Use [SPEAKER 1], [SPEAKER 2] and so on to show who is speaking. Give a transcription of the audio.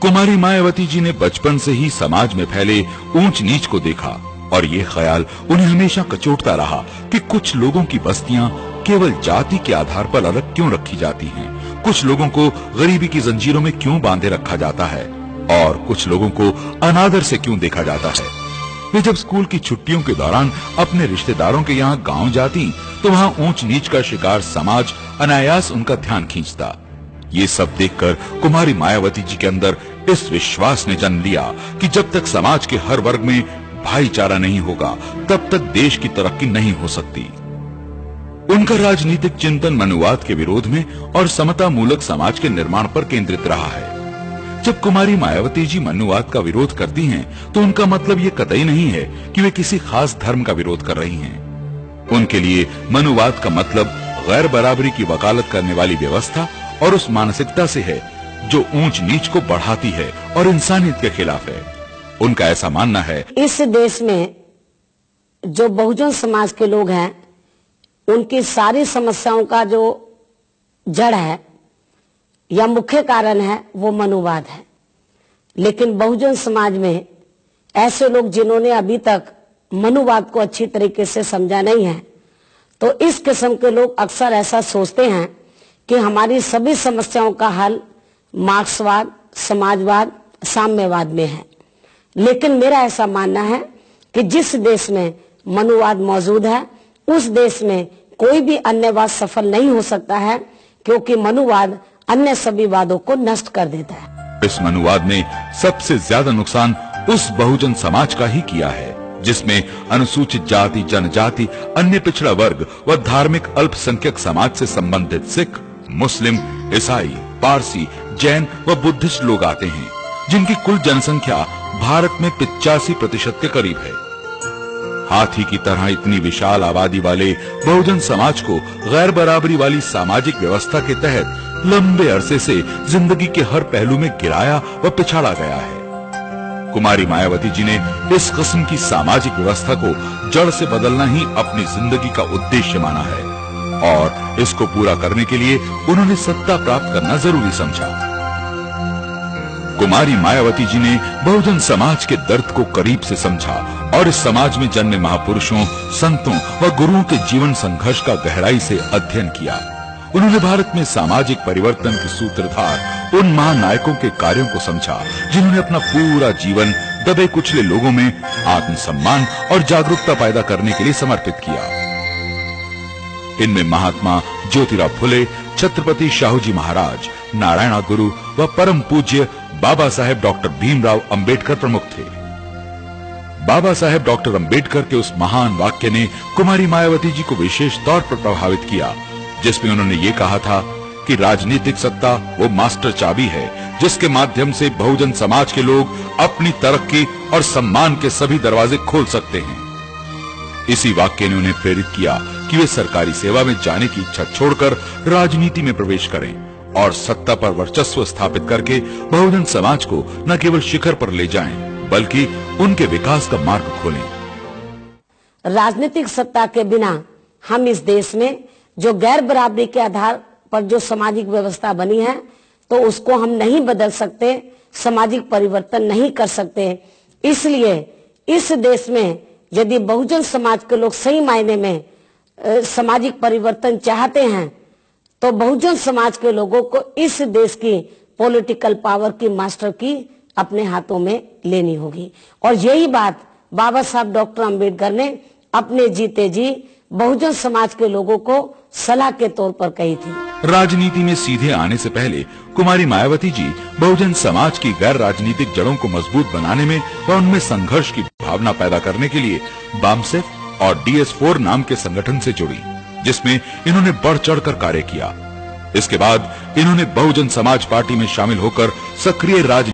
[SPEAKER 1] कुमारी मायावती जी ने बचपन से ही समाज में फैले ऊंच नीच को देखा और ये ख्याल उन्हें हमेशा कचोटता रहा कि कुछ लोगों की बस्तियां केवल जाति के आधार पर अलग क्यों रखी जाती हैं, कुछ लोगों को गरीबी की जंजीरों में क्यों बांधे रखा जाता है और कुछ लोगों को अनादर से क्यों देखा जाता है। वे जब स्कूल की छुट्टियों के दौरान अपने रिश्तेदारों के यहाँ गांव जाती तो वहाँ ऊंच नीच का शिकार समाज अनायास उनका ध्यान खींचता। ये सब देखकर कुमारी मायावती जी के अंदर इस विश्वास ने जन्म लिया कि जब तक समाज के हर वर्ग में भाईचारा नहीं होगा तब तक देश की तरक्की नहीं हो सकती। उनका राजनीतिक चिंतन मनुवाद के विरोध में और समता मूलक समाज के निर्माण पर केंद्रित रहा है। जब कुमारी मायावती जी मनुवाद का विरोध करती हैं, तो उनका मतलब ये कतई नहीं है कि वे किसी खास धर्म का विरोध कर रही हैं। उनके लिए मनुवाद का मतलब गैर बराबरी की वकालत करने वाली व्यवस्था और उस मानसिकता से है जो ऊंच नीच को बढ़ाती है और इंसानियत के खिलाफ है। उनका ऐसा मानना है,
[SPEAKER 2] इस देश में जो बहुजन समाज के लोग हैं उनकी सारी समस्याओं का जो जड़ है या मुख्य कारण है वो मनुवाद है। लेकिन बहुजन समाज में ऐसे लोग जिन्होंने अभी तक मनुवाद को अच्छी तरीके से समझा नहीं है, तो इस किस्म के लोग अक्सर ऐसा सोचते हैं कि हमारी सभी समस्याओं का हल मार्क्सवाद, समाजवाद, साम्यवाद में है। लेकिन मेरा ऐसा मानना है कि जिस देश में मनुवाद मौजूद है उस देश में कोई भी अन्यवाद सफल नहीं हो सकता है, क्योंकि मनुवाद अन्य सभी वादों को नष्ट कर देता है।
[SPEAKER 1] इस मनुवाद ने सबसे ज्यादा नुकसान उस बहुजन समाज का ही किया है जिसमें अनुसूचित जाति, जनजाति, अन्य पिछड़ा वर्ग व धार्मिक अल्पसंख्यक समाज से संबंधित सिख, मुस्लिम, ईसाई, पारसी, जैन व बुद्धिस्ट लोग आते हैं, जिनकी कुल जनसंख्या भारत में 85% के करीब है। हाथी की तरह इतनी विशाल आबादी वाले बहुजन समाज को गैर बराबरी वाली सामाजिक व्यवस्था के तहत लंबे अरसे से जिंदगी के हर पहलू में गिराया व पिछाड़ा गया है। कुमारी मायावती जी ने इस किस्म की सामाजिक व्यवस्था को जड़ से बदलना ही अपनी जिंदगी का उद्देश्य माना है और इसको पूरा करने के लिए उन्होंने सत्ता प्राप्त करना जरूरी समझा। कुमारी मायावती जी ने बहुजन समाज के दर्द को करीब से समझा और इस समाज में जन्मे महापुरुषों, संतों व गुरुओं के जीवन संघर्ष का गहराई से अध्ययन किया। उन्होंने भारत में सामाजिक परिवर्तन के सूत्रधार उन महानायकों के कार्यों को समझा जिन्होंने अपना पूरा जीवन दबे कुचले लोगों में आत्मसम्मान और जागरूकता पैदा करने के लिए समर्पित किया। इनमें महात्मा ज्योतिराव फुले, छत्रपति शाहूजी महाराज, नारायण गुरु व परम पूज्य बाबा साहेब डॉक्टर भीमराव अंबेडकर प्रमुख थे। बाबा साहेब डॉक्टर अंबेडकर के उस महान वाक्य ने कुमारी मायावती जी को विशेष तौर पर प्रभावित किया, जिसमें उन्होंने ये कहा था कि राजनीतिक सत्ता वो मास्टर चाबी है जिसके माध्यम से बहुजन समाज के लोग अपनी तरक्की और सम्मान के सभी दरवाजे खोल सकते हैं। इसी वाक्य ने उन्हें प्रेरित किया कि वे सरकारी सेवा में जाने की इच्छा छोड़कर राजनीति में प्रवेश करें और सत्ता पर वर्चस्व स्थापित करके बहुजन समाज को न केवल शिखर पर ले जाएं, बल्कि उनके विकास का मार्ग खोलें।
[SPEAKER 2] राजनीतिक सत्ता के बिना हम इस देश में जो गैर बराबरी के आधार पर जो सामाजिक व्यवस्था बनी है तो उसको हम नहीं बदल सकते, सामाजिक परिवर्तन नहीं कर सकते। इसलिए इस देश में यदि बहुजन समाज के लोग सही मायने में सामाजिक परिवर्तन चाहते हैं तो बहुजन समाज के लोगों को इस देश की पॉलिटिकल पावर की मास्टर की अपने हाथों में लेनी होगी। और यही बात बाबा साहब डॉक्टर अंबेडकर ने अपने जीते जी बहुजन समाज के लोगों को सलाह के तौर पर कही थी।
[SPEAKER 1] राजनीति में सीधे आने से पहले कुमारी मायावती जी बहुजन समाज की गैर राजनीतिक जड़ों को मजबूत बनाने में व उनमें संघर्ष की भावना पैदा करने के लिए बामसेफ और DS4 नाम के संगठन से जुड़ी, जिसमें इन्होंने बढ़ चढ़कर कार्य किया। इसके बाद इन्होंने बहुजन समाज पार्टी में शामिल होकर सक्रिय राजनीति